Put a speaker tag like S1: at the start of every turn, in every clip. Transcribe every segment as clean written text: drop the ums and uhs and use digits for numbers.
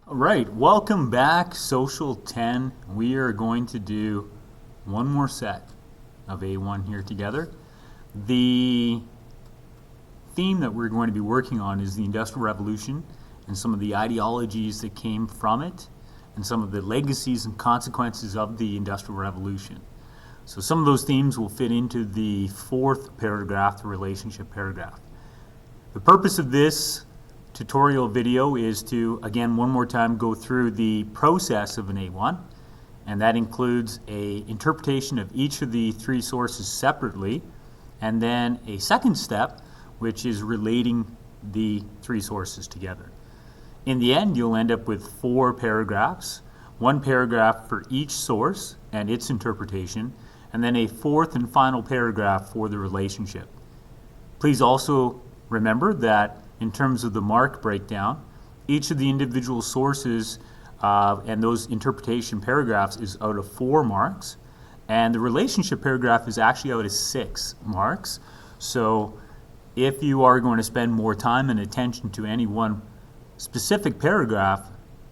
S1: All right, welcome back, Social 10. We are going to do one more set of A1 here together. The theme that we're going to be working on is the Industrial Revolution and some of the ideologies that came from it and some of the legacies and consequences of the Industrial Revolution. So some of those themes will fit into the fourth paragraph, the relationship paragraph. The purpose of this tutorial video is to, again, one more time go through the process of an A1, and that includes a interpretation of each of the three sources separately, and then a second step, which is relating the three sources together. In the end, you'll end up with 4 paragraphs, one paragraph for each source and its interpretation, and then a fourth and final paragraph for the relationship. Please also remember that in terms of the mark breakdown, each of the individual sources and those interpretation paragraphs is out of 4 marks, and the relationship paragraph is actually out of 6 marks. So if you are going to spend more time and attention to any one specific paragraph,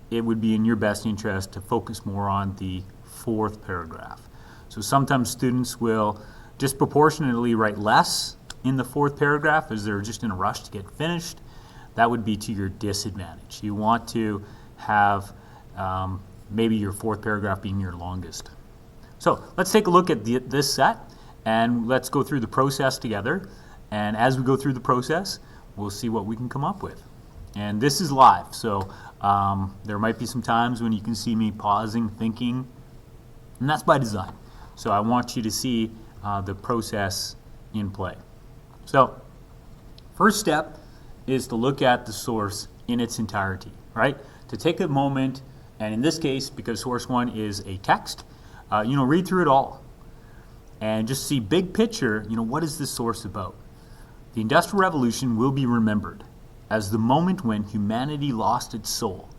S1: it would be in your best interest to focus more on the 4th paragraph. So sometimes students will disproportionately write less in the 4th paragraph as they're just in a rush to get finished. That would be to your disadvantage. You want to have maybe your 4th paragraph being your longest. So let's take a look at this set, and let's go through the process together. And as we go through the process, we'll see what we can come up with. And this is live, so there might be some times when you can see me pausing, thinking, and that's by design. So I want you to see the process in play. So first step is to look at the source in its entirety, right? To take a moment, and in this case, because source 1 is a text, read through it all and just see big picture, what is this source about? The Industrial Revolution will be remembered as the moment when humanity lost its soul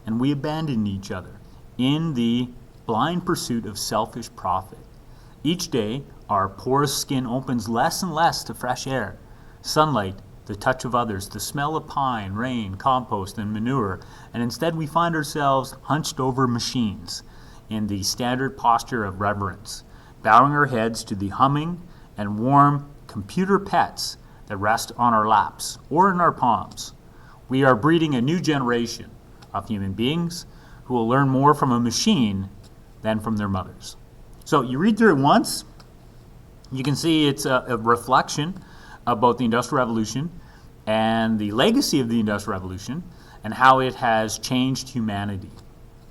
S1: and we abandoned each other in the blind pursuit of selfish profit. Each day, our porous skin opens less and less to fresh air, sunlight, the touch of others, the smell of pine, rain, compost, and manure, and instead we find ourselves hunched over machines in the standard posture of reverence, bowing our heads to the humming and warm computer pets that rest on our laps or in our palms. We are breeding a new generation of human beings who will learn more from a machine than from their mothers. So you read through it once, you can see it's a reflection about the Industrial Revolution and the legacy of the Industrial Revolution and how it has changed humanity.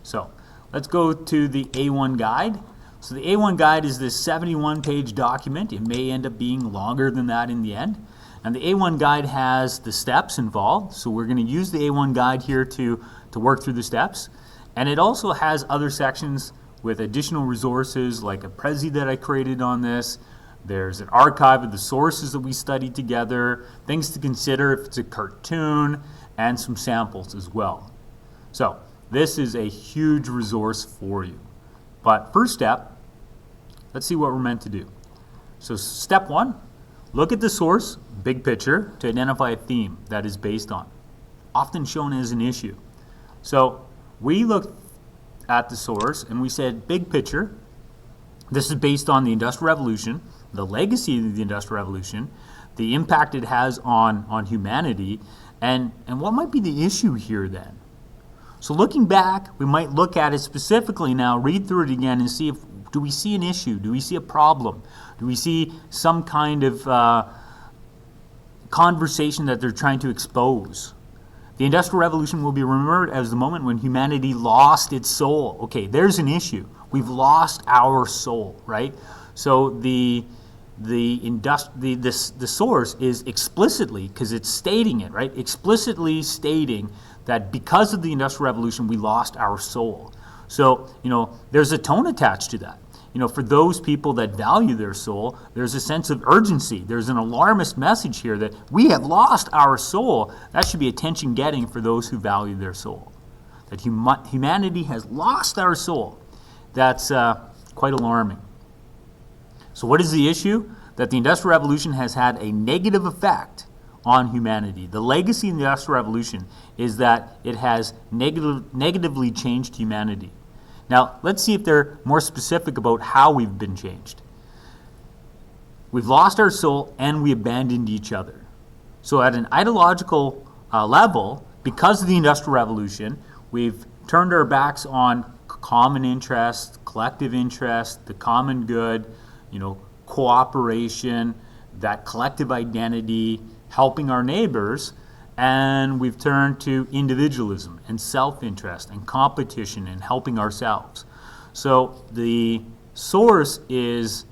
S1: So let's go to the A1 guide. So the A1 guide is this 71-page document. It may end up being longer than that in the end. And the A1 guide has the steps involved. So we're going to use the A1 guide here to work through the steps. And it also has other sections with additional resources like a Prezi that I created on this. There's an archive of the sources that we studied together, things to consider if it's a cartoon, and some samples as well. So this is a huge resource for you. But first step, let's see what we're meant to do. So step 1, look at the source, big picture, to identify a theme that is based on, often shown as an issue. So we looked at the source and we said, big picture, this is based on the Industrial Revolution, the legacy of the Industrial Revolution, the impact it has on humanity, and what might be the issue here then? So looking back, we might look at it specifically now, read through it again and see do we see an issue? Do we see a problem? Do we see some kind of conversation that they're trying to expose? The Industrial Revolution will be remembered as the moment when humanity lost its soul. Okay, there's an issue. We've lost our soul, right? So the source is explicitly, because it's stating it, right? Explicitly stating that because of the Industrial Revolution, we lost our soul. So, there's a tone attached to that. For those people that value their soul, there's a sense of urgency. There's an alarmist message here that we have lost our soul. That should be attention-getting for those who value their soul. That humanity has lost our soul. That's quite alarming. So what is the issue? That the Industrial Revolution has had a negative effect on humanity. The legacy of the Industrial Revolution is that it has negatively changed humanity. Now, let's see if they're more specific about how we've been changed. We've lost our soul and we abandoned each other. So at an ideological level, because of the Industrial Revolution, we've turned our backs on common interest, collective interest, the common good, cooperation, that collective identity, helping our neighbors, and we've turned to individualism and self-interest and competition and helping ourselves. So the source is,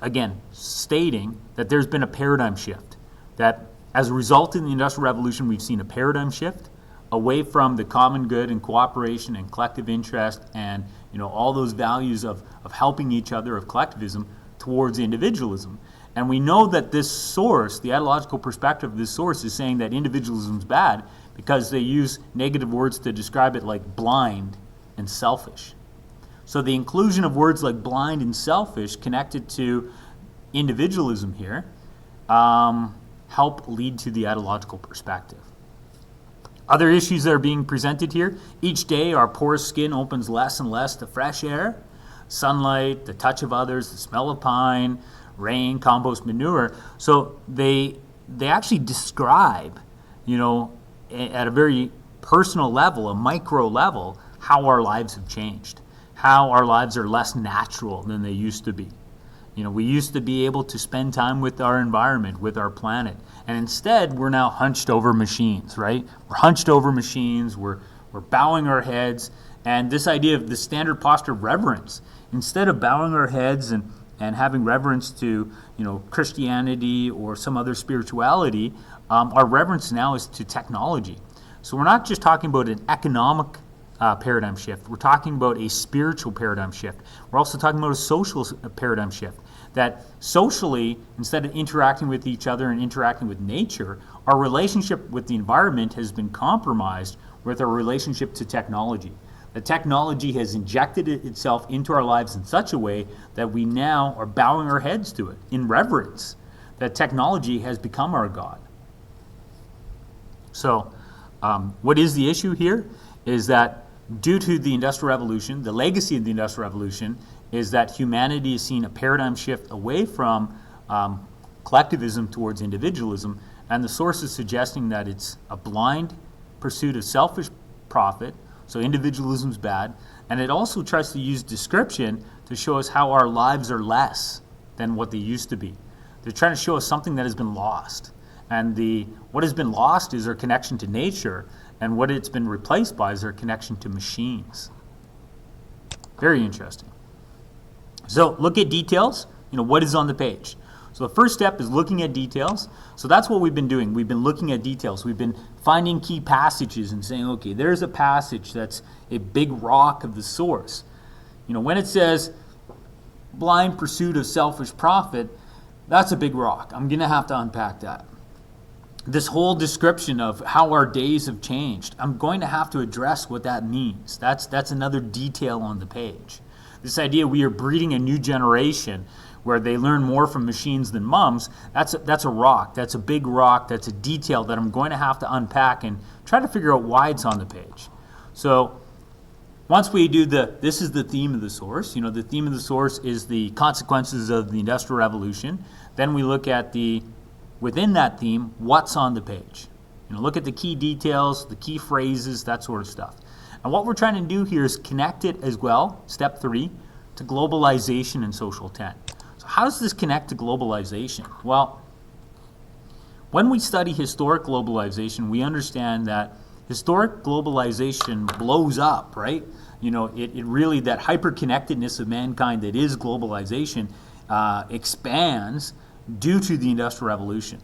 S1: again, stating that there's been a paradigm shift, that as a result of the Industrial Revolution, we've seen a paradigm shift away from the common good and cooperation and collective interest and all those values of helping each other, of collectivism, towards individualism. And we know that this source, the ideological perspective of this source, is saying that individualism is bad because they use negative words to describe it, like blind and selfish. So the inclusion of words like blind and selfish connected to individualism here help lead to the ideological perspective. Other issues that are being presented here: each day our porous skin opens less and less to fresh air, sunlight, the touch of others, the smell of pine, rain, compost, manure. So they actually describe, at a very personal level, a micro level, how our lives have changed, how our lives are less natural than they used to be. We used to be able to spend time with our environment, with our planet, and instead we're now hunched over machines, right? We're hunched over machines, we're bowing our heads, and this idea of the standard posture of reverence, instead of bowing our heads and having reverence to Christianity or some other spirituality, our reverence now is to technology. So we're not just talking about an economic paradigm shift. We're talking about a spiritual paradigm shift. We're also talking about a social paradigm shift. That socially, instead of interacting with each other and interacting with nature, our relationship with the environment has been compromised with our relationship to technology. The technology has injected itself into our lives in such a way that we now are bowing our heads to it in reverence. That technology has become our God. So, what is the issue here? Is that due to the Industrial Revolution, the legacy of the Industrial Revolution is that humanity has seen a paradigm shift away from collectivism towards individualism, and the source is suggesting that it's a blind pursuit of selfish profit. So individualism is bad, and it also tries to use description to show us how our lives are less than what they used to be. They're trying to show us something that has been lost, and what has been lost is our connection to nature, and what it's been replaced by is our connection to machines. Very interesting. So look at details. What is on the page? So the first step is looking at details. So that's what we've been doing. We've been looking at details. We've been finding key passages and saying, okay, there's a passage that's a big rock of the source. When it says blind pursuit of selfish profit, that's a big rock. I'm going to have to unpack that. This whole description of how our days have changed, I'm going to have to address what that means. That's another detail on the page. This idea we are breeding a new generation where they learn more from machines than mums, that's a rock. That's a big rock. That's a detail that I'm going to have to unpack and try to figure out why it's on the page. So once we do this is the theme of the source. The theme of the source is the consequences of the Industrial Revolution. Then we look at within that theme, what's on the page. Look at the key details, the key phrases, that sort of stuff. And what we're trying to do here is connect it as well, step 3, to globalization and social 10. So how does this connect to globalization? Well, when we study historic globalization, we understand that historic globalization blows up, right? It really, that hyper-connectedness of mankind that is globalization expands due to the Industrial Revolution.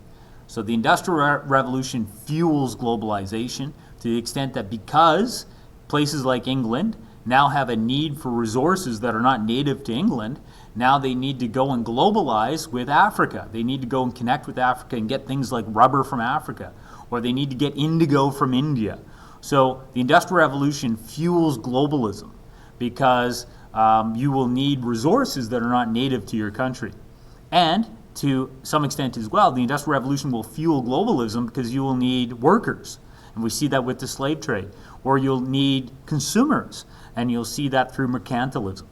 S1: So the Industrial Revolution fuels globalization to the extent that because places like England now have a need for resources that are not native to England, now they need to go and globalize with Africa. They need to go and connect with Africa and get things like rubber from Africa, or they need to get indigo from India. So the Industrial Revolution fuels globalism because you will need resources that are not native to your country. And to some extent as well, the Industrial Revolution will fuel globalism because you will need workers. And we see that with the slave trade. Or you'll need consumers, and you'll see that through mercantilism.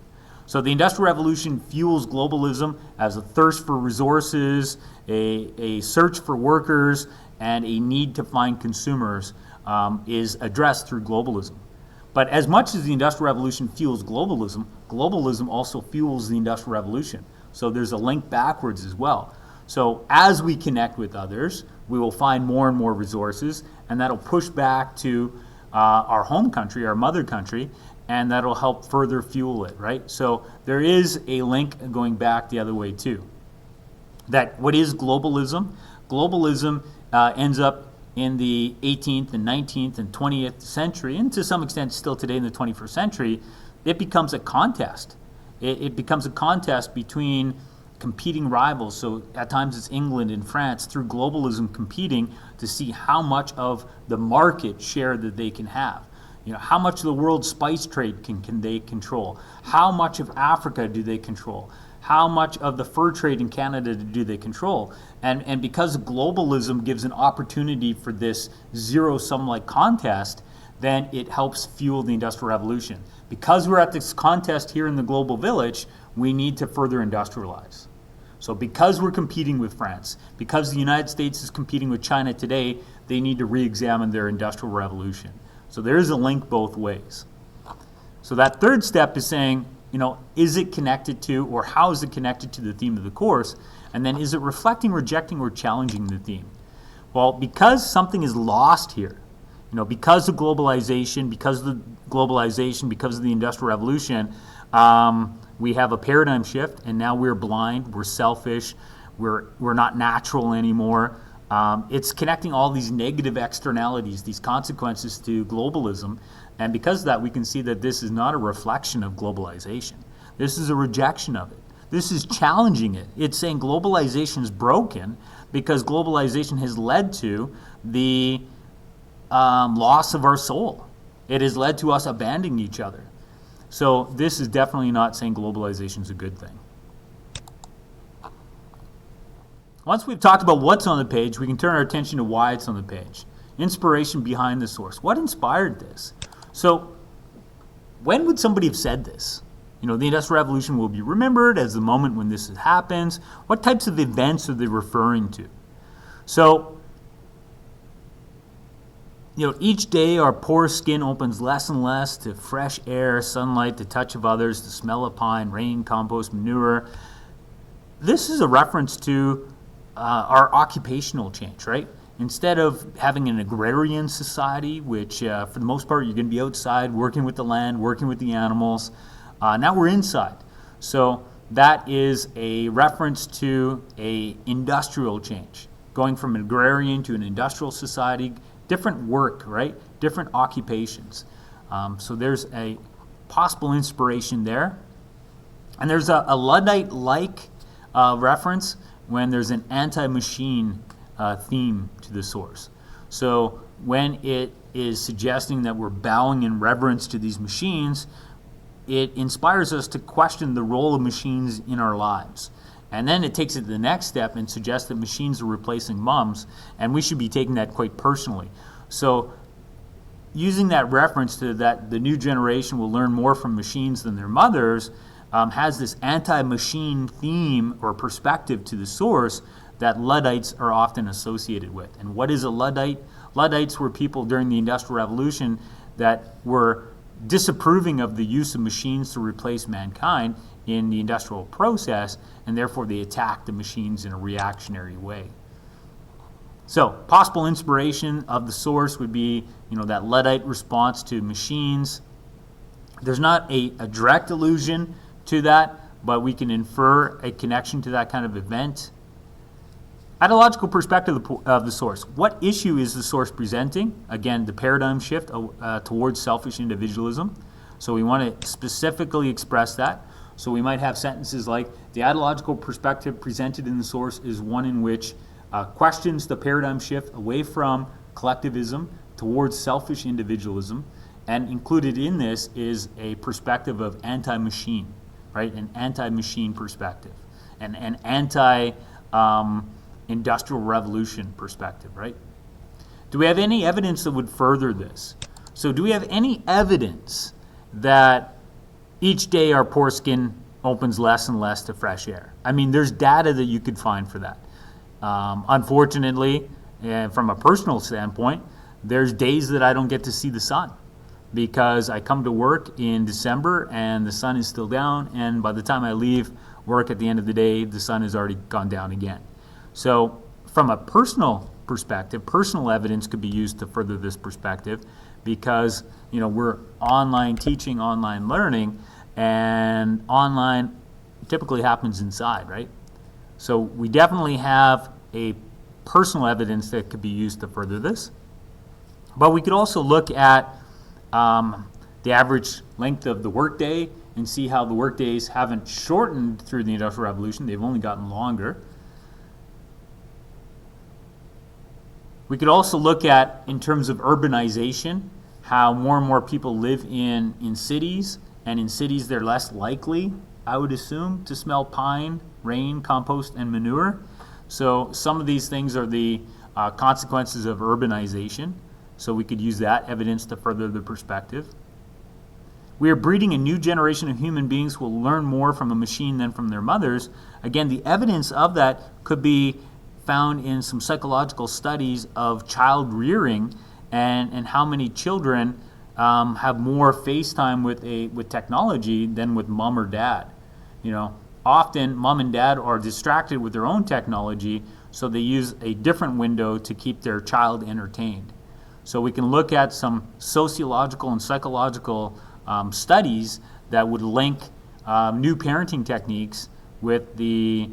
S1: So the Industrial Revolution fuels globalism as a thirst for resources, a search for workers, and a need to find consumers is addressed through globalism. But as much as the Industrial Revolution fuels globalism, globalism also fuels the Industrial Revolution. So there's a link backwards as well. So as we connect with others, we will find more and more resources, and that'll push back to our home country, our mother country, and that'll help further fuel it, right? So there is a link going back the other way too. That what is globalism? Globalism ends up in the 18th and 19th and 20th century, and to some extent still today in the 21st century, it becomes a contest. It becomes a contest between competing rivals. So at times it's England and France through globalism competing to see how much of the market share that they can have. You know, how much of the world's spice trade can they control? How much of Africa do they control? How much of the fur trade in Canada do they control? And because globalism gives an opportunity for this zero-sum-like contest, then it helps fuel the Industrial Revolution. Because we're at this contest here in the global village, we need to further industrialize. So because we're competing with France, because the United States is competing with China today, they need to re-examine their Industrial Revolution. So there is a link both ways. So that third step is saying, you know, is it connected to, or how is it connected to the theme of the course? And then is it reflecting, rejecting, or challenging the theme? Well, because something is lost here, you know, because of globalization, because of the Industrial Revolution, we have a paradigm shift, and now we're blind, we're selfish, we're not natural anymore. It's connecting all these negative externalities, these consequences to globalism, and because of that, we can see that this is not a reflection of globalization. This is a rejection of it. This is challenging it. It's saying globalization is broken because globalization has led to the loss of our soul. It has led to us abandoning each other. So this is definitely not saying globalization is a good thing. Once we've talked about what's on the page, we can turn our attention to why it's on the page. Inspiration behind the source. What inspired this? So when would somebody have said this? You know, the Industrial Revolution will be remembered as the moment when this happens. What types of events are they referring to? So, you know, each day our poor skin opens less and less to fresh air, sunlight, the touch of others, the smell of pine, rain, compost, manure. This is a reference to our occupational change, right? Instead of having an agrarian society, which for the most part you're going to be outside working with the land, working with the animals, now we're inside. So that is a reference to a industrial change, going from an agrarian to an industrial society, different work, right? Different occupations. So there's a possible inspiration there. And there's a Luddite-like reference when there's an anti-machine theme to the source. So when it is suggesting that we're bowing in reverence to these machines, it inspires us to question the role of machines in our lives. And then it takes it to the next step and suggests that machines are replacing moms, and we should be taking that quite personally. So using that reference to that the new generation will learn more from machines than their mothers has this anti-machine theme or perspective to the source that Luddites are often associated with. And what is a Luddite? Luddites were people during the Industrial Revolution that were disapproving of the use of machines to replace mankind in the industrial process, and therefore they attacked the machines in a reactionary way. So possible inspiration of the source would be, you know, that Luddite response to machines. There's not a direct allusion to that, but we can infer a connection to that kind of event. Ideological perspective of the source. What issue is the source presenting? Again, the paradigm shift towards selfish individualism. So we want to specifically express that. So we might have sentences like, the ideological perspective presented in the source is one in which questions the paradigm shift away from collectivism towards selfish individualism. And included in this is a perspective of anti-machine, right? An anti-machine perspective. And an anti Industrial Revolution perspective, right? Do we have any evidence that would further this? So do we have any evidence that each day our pore skin opens less and less to fresh air? I mean, there's data that you could find for that. Unfortunately, from a personal standpoint, there's days that I don't get to see the sun because I come to work in December and the sun is still down, and by the time I leave work at the end of the day, the sun has already gone down again. So from a personal perspective, personal evidence could be used to further this perspective because, you know, we're online teaching, online learning, and online typically happens inside, right? So we definitely have a personal evidence that could be used to further this. But we could also look at the average length of the workday and see how the workdays haven't shortened through the Industrial Revolution. They've only gotten longer. We could also look at, in terms of urbanization, how more and more people live in cities, and in cities they're less likely, I would assume, to smell pine, rain, compost, and manure. So some of these things are the consequences of urbanization. So we could use that evidence to further the perspective. We are breeding a new generation of human beings who will learn more from a machine than from their mothers. Again, the evidence of that could be found in some psychological studies of child rearing and how many children have more face time with technology than with mom or dad. You know, often mom and dad are distracted with their own technology, so they use a different window to keep their child entertained. So we can look at some sociological and psychological studies that would link new parenting techniques with the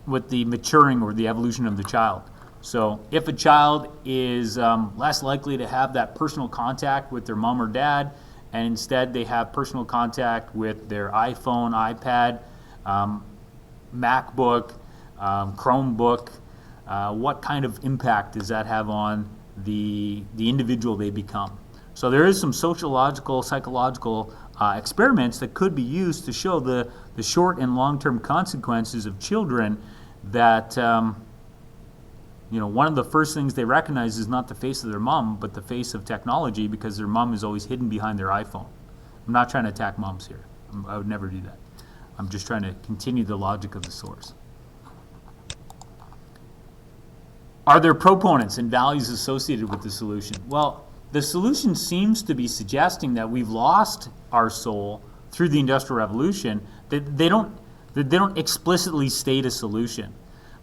S1: maturing or the evolution of the child. So if a child is less likely to have that personal contact with their mom or dad, and instead they have personal contact with their iPhone, iPad, MacBook, Chromebook, what kind of impact does that have on the individual they become? So there is some sociological, psychological experiments that could be used to show the short and long-term consequences of children that, you know, one of the first things they recognize is not the face of their mom, but the face of technology, because their mom is always hidden behind their iPhone. I'm not trying to attack moms here. I would never do that. I'm just trying to continue the logic of the source. Are there proponents and values associated with the solution? Well, the solution seems to be suggesting that we've lost our soul through the Industrial Revolution. That they don't explicitly state a solution.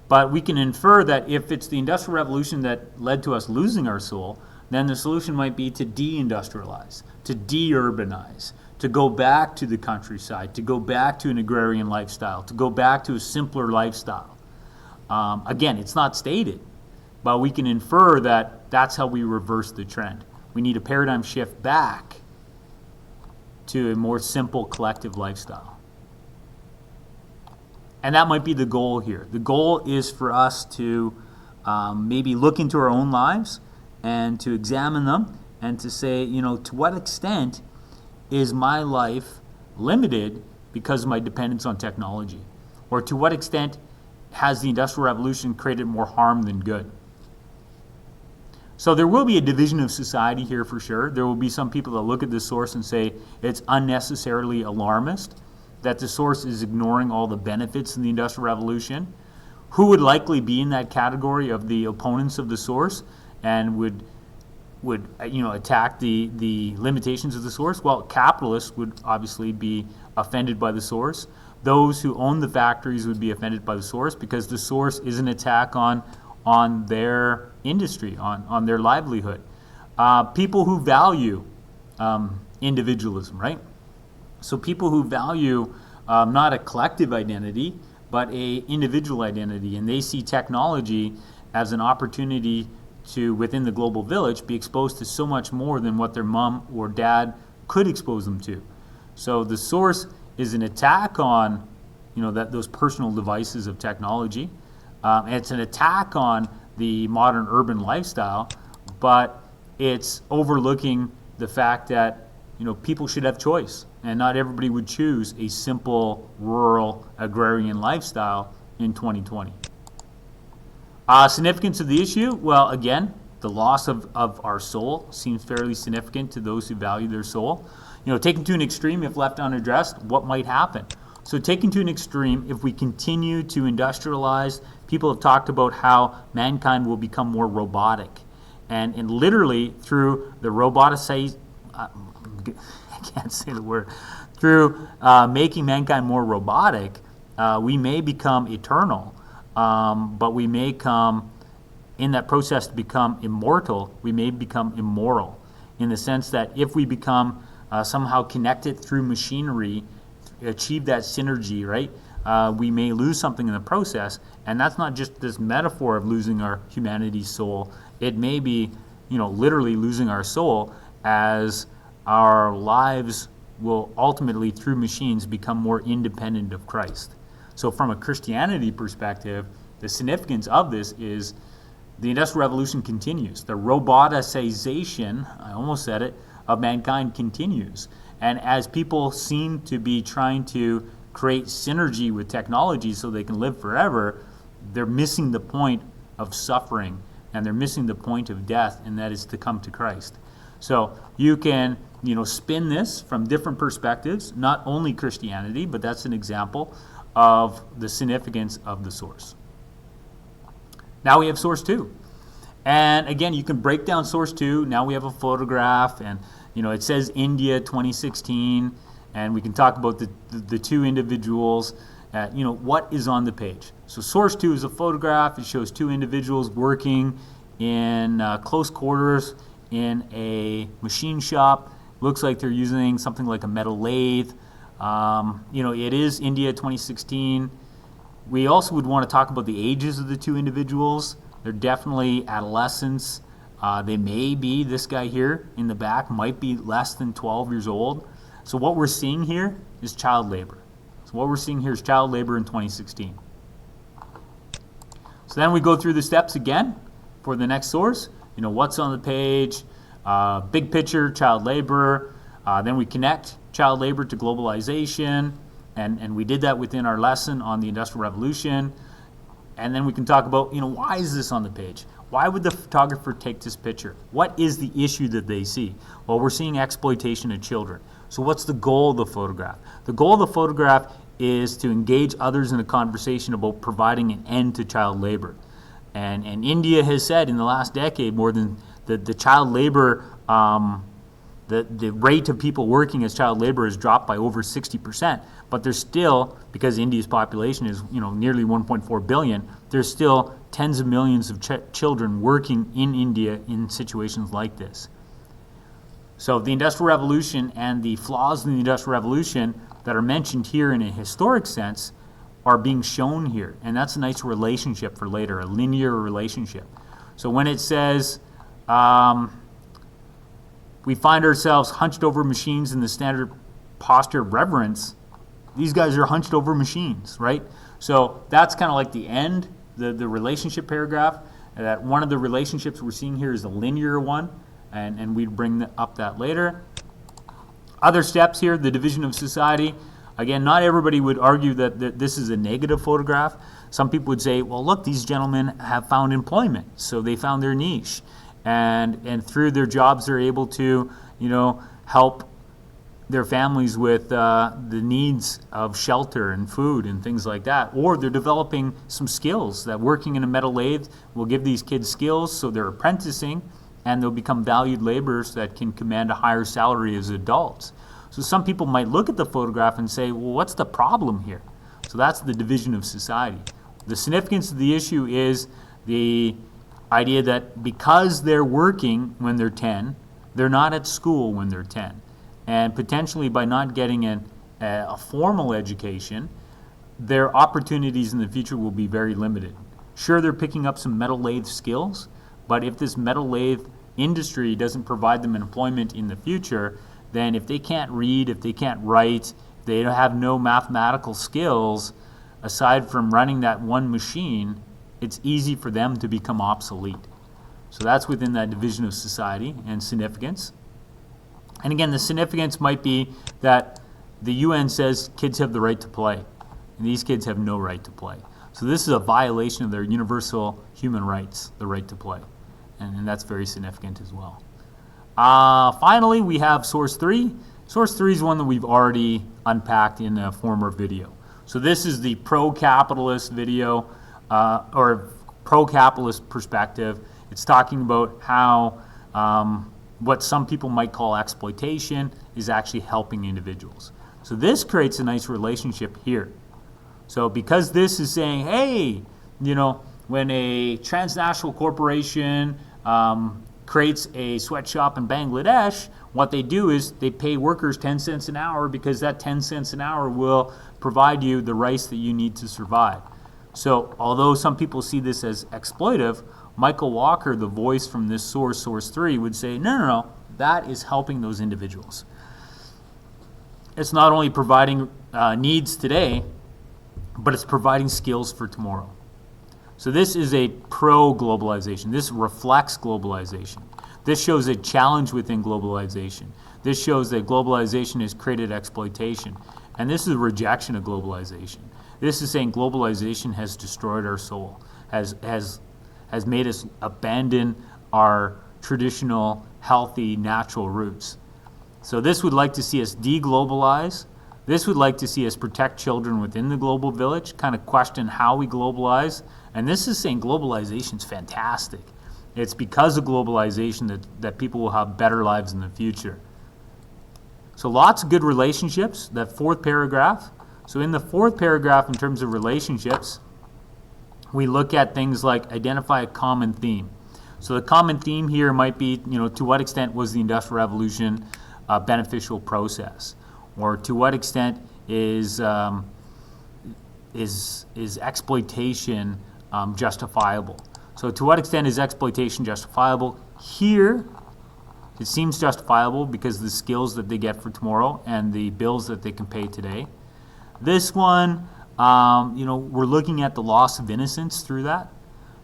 S1: But we can infer that if it's the Industrial Revolution that led to us losing our soul, then the solution might be to de-industrialize, to de-urbanize, to go back to the countryside, to go back to an agrarian lifestyle, to go back to a simpler lifestyle. Again, it's not stated, but we can infer that that's how we reverse the trend. We need a paradigm shift back to a more simple collective lifestyle. And that might be the goal here. The goal is for us to maybe look into our own lives and to examine them and to say, you know, to what extent is my life limited because of my dependence on technology? Or to what extent has the Industrial Revolution created more harm than good? So there will be a division of society here for sure. There will be some people that look at this source and say it's unnecessarily alarmist, that the source is ignoring all the benefits in the Industrial Revolution. Who would likely be in that category of the opponents of the source and would attack the limitations of the source? Well, capitalists would obviously be offended by the source. Those who own the factories would be offended by the source because the source is an attack on their industry, on their livelihood. People who value individualism, right? So people who value not a collective identity, but a individual identity, and they see technology as an opportunity to, within the global village, be exposed to so much more than what their mom or dad could expose them to. So the source is an attack on, those personal devices of technology. It's an attack on the modern urban lifestyle, but it's overlooking the fact that people should have choice, and not everybody would choose a simple rural agrarian lifestyle in 2020. Significance of the issue, well, again, the loss of our soul seems fairly significant to those who value their soul. Taken to an extreme, if left unaddressed, what might happen? So taken to an extreme, if we continue to industrialize, people have talked about how mankind will become more robotic. And literally through the I can't say the word, through making mankind more robotic, we may become eternal, but we may come, in that process to become immortal, we may become immoral, in the sense that if we become somehow connected through machinery, achieve that synergy, right? We may lose something in the process, and that's not just this metaphor of losing our humanity's soul. It may be, literally losing our soul, as our lives will ultimately, through machines, become more independent of Christ. So from a Christianity perspective, the significance of this is the Industrial Revolution continues. The roboticization, I almost said it, of mankind continues. And as people seem to be trying to create synergy with technology so they can live forever, they're missing the point of suffering, and they're missing the point of death, and that is to come to Christ. So you can, spin this from different perspectives, not only Christianity, but that's an example of the significance of the source. Now we have source 2. And again, you can break down source 2. Now we have a photograph, and it says India 2016, and we can talk about the two individuals. What is on the page. So source 2 is a photograph. It shows two individuals working in close quarters in a machine shop. Looks like they're using something like a metal lathe. It is India 2016. We also would want to talk about the ages of the two individuals. They're definitely adolescents. They may be, this guy here in the back might be less than 12 years old. So what we're seeing here is child labor. So what we're seeing here is child labor in 2016. So then we go through the steps again for the next source. What's on the page, big picture, child labor. Then we connect child labor to globalization. And we did that within our lesson on the Industrial Revolution. And then we can talk about, why is this on the page? Why would the photographer take this picture? What is the issue that they see? Well, we're seeing exploitation of children. So what's the goal of the photograph? The goal of the photograph is to engage others in a conversation about providing an end to child labor. And India has said in the last decade, more than the child labor, the rate of people working as child labor has dropped by over 60%. But there's still, because India's population is nearly 1.4 billion, there's still tens of millions of children working in India in situations like this. So the Industrial Revolution and the flaws in the Industrial Revolution that are mentioned here in a historic sense are being shown here. And that's a nice relationship for later, a linear relationship. So when it says, we find ourselves hunched over machines in the standard posture of reverence, these guys are hunched over machines, right? So that's kind of like the end, the relationship paragraph. That one of the relationships we're seeing here is a linear one, and we'd bring up that later. Other steps here, the division of society. Again, not everybody would argue that this is a negative photograph. Some people would say, well, look, these gentlemen have found employment, so they found their niche. And through their jobs, they're able to, help their families with the needs of shelter and food and things like that. Or they're developing some skills that working in a metal lathe will give these kids skills, so they're apprenticing, and they'll become valued laborers that can command a higher salary as adults. So some people might look at the photograph and say, well, what's the problem here? So that's the division of society. The significance of the issue is the idea that because they're working when they're 10, they're not at school when they're 10. And potentially by not getting a formal education, their opportunities in the future will be very limited. Sure, they're picking up some metal lathe skills, but if this metal lathe industry doesn't provide them employment in the future, then if they can't read, if they can't write, they have no mathematical skills, aside from running that one machine, it's easy for them to become obsolete. So that's within that division of society and significance. And again, the significance might be that the UN says kids have the right to play, and these kids have no right to play. So this is a violation of their universal human rights, the right to play. And that's very significant as well. Finally, we have source 3. Source 3 is one that we've already unpacked in a former video. So this is the pro-capitalist video, or pro-capitalist perspective. It's talking about how what some people might call exploitation is actually helping individuals. So this creates a nice relationship here. So because this is saying, hey, when a transnational corporation creates a sweatshop in Bangladesh, what they do is they pay workers 10 cents an hour because that 10 cents an hour will provide you the rice that you need to survive. So although some people see this as exploitive, Michael Walker, the voice from this source 3, would say, no, that is helping those individuals. It's not only providing needs today, but it's providing skills for tomorrow. So this is a pro-globalization. This reflects globalization. This shows a challenge within globalization. This shows that globalization has created exploitation. And this is a rejection of globalization. This is saying globalization has destroyed our soul, has made us abandon our traditional, healthy, natural roots. So this would like to see us deglobalize. This would like to see us protect children within the global village, kind of question how we globalize. And this is saying globalization is fantastic. It's because of globalization that people will have better lives in the future. So lots of good relationships, that fourth paragraph. So in the fourth paragraph, in terms of relationships, we look at things like identify a common theme. So the common theme here might be, to what extent was the Industrial Revolution a beneficial process? Or to what extent is exploitation justifiable? So to what extent is exploitation justifiable? Here, it seems justifiable because of the skills that they get for tomorrow and the bills that they can pay today. This one, we're looking at the loss of innocence through that.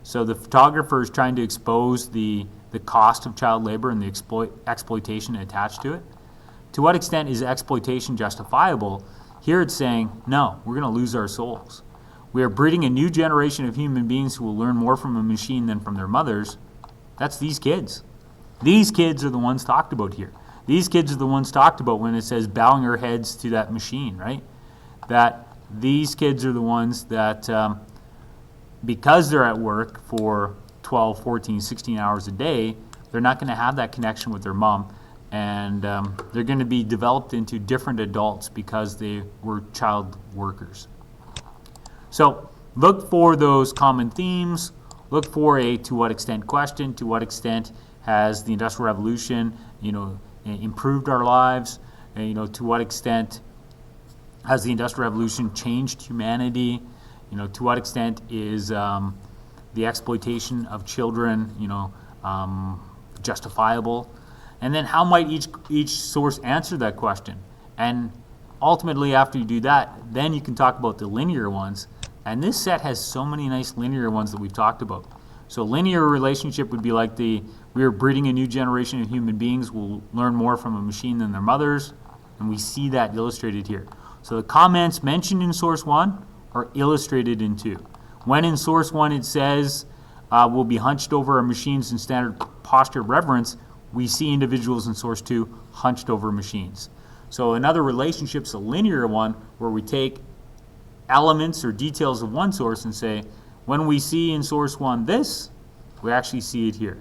S1: So the photographer is trying to expose the cost of child labor and the exploitation attached to it. To what extent is exploitation justifiable? Here it's saying, no, we're going to lose our souls. We are breeding a new generation of human beings who will learn more from a machine than from their mothers. That's these kids. These kids are the ones talked about here. These kids are the ones talked about when it says bowing our heads to that machine, right? That these kids are the ones that, because they're at work for 12, 14, 16 hours a day, they're not going to have that connection with their mom. And they're going to be developed into different adults because they were child workers. So look for those common themes. Look for a to what extent question. To what extent has the Industrial Revolution, improved our lives? To what extent has the Industrial Revolution changed humanity? To what extent is the exploitation of children, justifiable? And then how might each source answer that question? And ultimately, after you do that, then you can talk about the linear ones. And this set has so many nice linear ones that we've talked about. So linear relationship would be like we are breeding a new generation of human beings who will learn more from a machine than their mothers. And we see that illustrated here. So the comments mentioned in source 1 are illustrated in 2. When in source 1 it says we'll be hunched over our machines in standard posture of reverence, we see individuals in source 2 hunched over machines. So another relationship's a linear one where we take elements or details of one source and say, when we see in source 1 this, we actually see it here.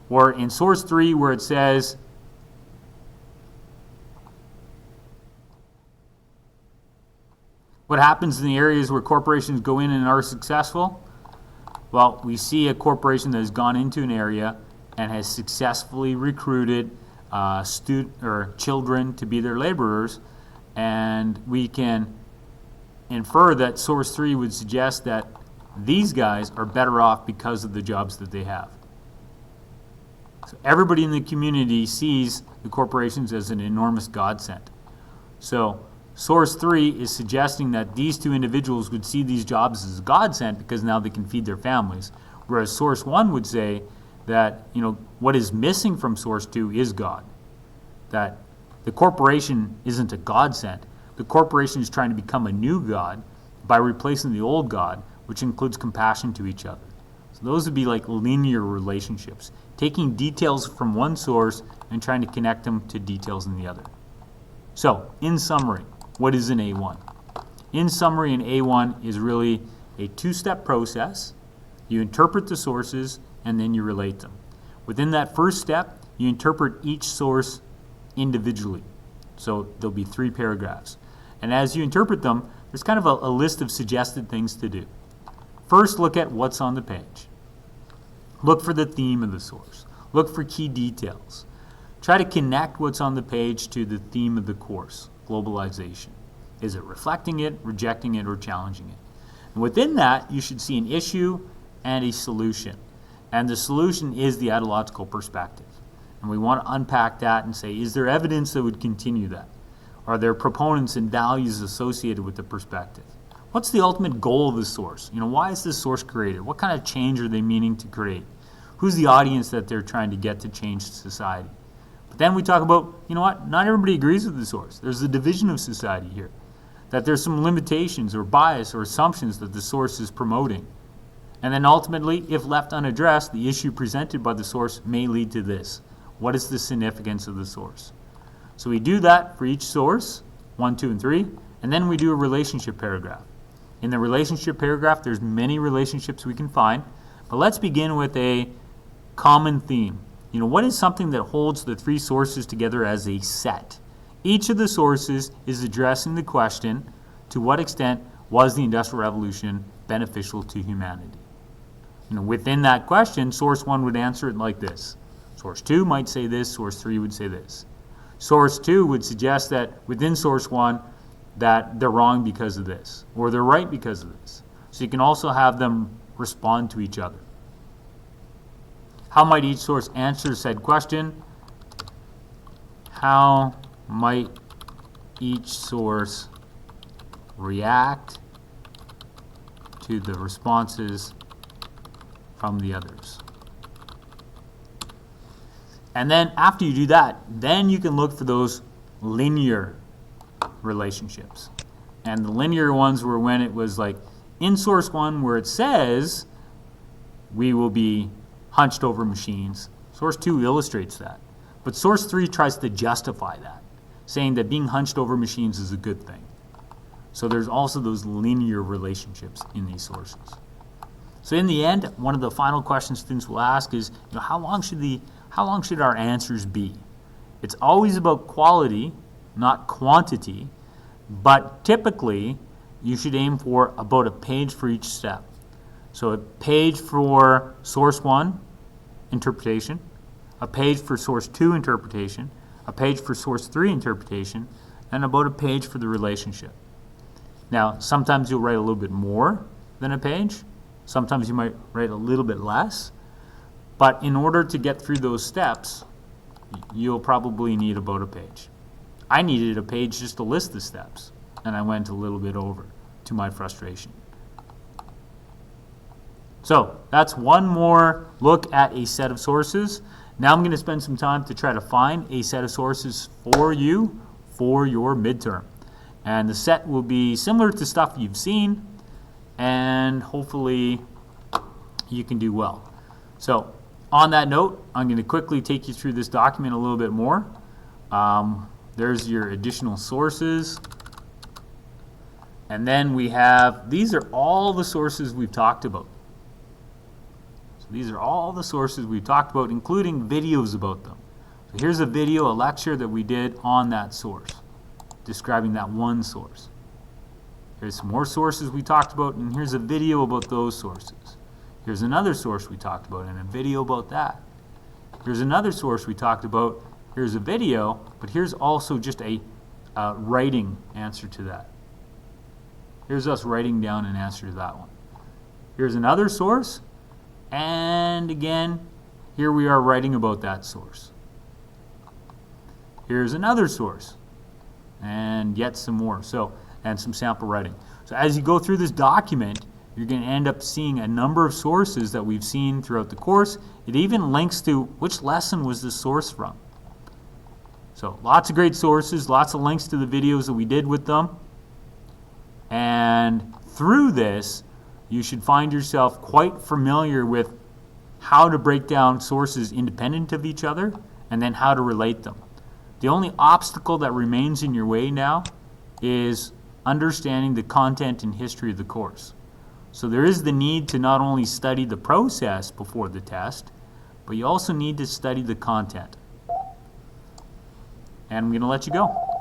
S1: Or in source 3 where it says, what happens in the areas where corporations go in and are successful? Well, we see a corporation that has gone into an area and has successfully recruited children to be their laborers, and we can infer that source 3 would suggest that these guys are better off because of the jobs that they have. So everybody in the community sees the corporations as an enormous godsend. So source 3 is suggesting that these two individuals would see these jobs as a godsend because now they can feed their families, whereas source 1 would say that what is missing from source 2 is God. That the corporation isn't a godsend. The corporation is trying to become a new God, by replacing the old God, which includes compassion to each other. So those would be like linear relationships, taking details from one source and trying to connect them to details in the other. So, in summary, what is an A1? In summary, an A1 is really a two-step process. You interpret the sources and then you relate them. Within that first step, you interpret each source individually. So there'll be 3 paragraphs. And as you interpret them, there's kind of a list of suggested things to do. First, look at what's on the page. Look for the theme of the source. Look for key details. Try to connect what's on the page to the theme of the course, globalization. Is it reflecting it, rejecting it, or challenging it? And within that, you should see an issue and a solution. And the solution is the ideological perspective. And we want to unpack that and say, is there evidence that would continue that? Are there proponents and values associated with the perspective? What's the ultimate goal of the source? Why is this source created? What kind of change are they meaning to create? Who's the audience that they're trying to get to change society? But then we talk about, not everybody agrees with the source. There's a division of society here. That there's some limitations or bias or assumptions that the source is promoting. And then ultimately, if left unaddressed, the issue presented by the source may lead to this. What is the significance of the source? So we do that for each source, 1, 2, and 3, and then we do a relationship paragraph. In the relationship paragraph, there's many relationships we can find, but let's begin with a common theme. What is something that holds the 3 sources together as a set? Each of the sources is addressing the question, to what extent was the Industrial Revolution beneficial to humanity? Within that question, source 1 would answer it like this. Source 2 might say this, source 3 would say this. Source 2 would suggest that within source 1 that they're wrong because of this, or they're right because of this. So you can also have them respond to each other. How might each source answer said question? How might each source react to the responses from the others? And then after you do that, then you can look for those linear relationships. And the linear ones were when it was like in source 1 where it says we will be hunched over machines. Source 2 illustrates that. But source 3 tries to justify that, saying that being hunched over machines is a good thing. So there's also those linear relationships in these sources. So in the end, one of the final questions students will ask is, how long should our answers be? It's always about quality, not quantity, but typically you should aim for about a page for each step. So a page for source 1, interpretation, a page for source 2, interpretation, a page for source 3, interpretation, and about a page for the relationship. Now, sometimes you'll write a little bit more than a page. Sometimes you might write a little bit less. But in order to get through those steps, you'll probably need about a page. I needed a page just to list the steps, and I went a little bit over to my frustration. So that's one more look at a set of sources. Now I'm going to spend some time to try to find a set of sources for you for your midterm. And the set will be similar to stuff you've seen, and hopefully you can do well. So on that note, I'm going to quickly take you through this document a little bit more. There's your additional sources. And then we have, these are all the sources we've talked about. So these are all the sources we've talked about, including videos about them. So here's a video, a lecture that we did on that source, describing that one source. Here's some more sources we talked about, and here's a video about those sources. Here's another source we talked about, and a video about that. Here's another source we talked about. Here's a video, but here's also just a writing answer to that. Here's us writing down an answer to that one. Here's another source, and again, here we are writing about that source. Here's another source, and yet some more, and some sample writing. So as you go through this document, you're going to end up seeing a number of sources that we've seen throughout the course. It even links to which lesson was this source from. So lots of great sources, lots of links to the videos that we did with them. And through this, you should find yourself quite familiar with how to break down sources independent of each other and then how to relate them. The only obstacle that remains in your way now is understanding the content and history of the course. So there is the need to not only study the process before the test, but you also need to study the content. And I'm going to let you go.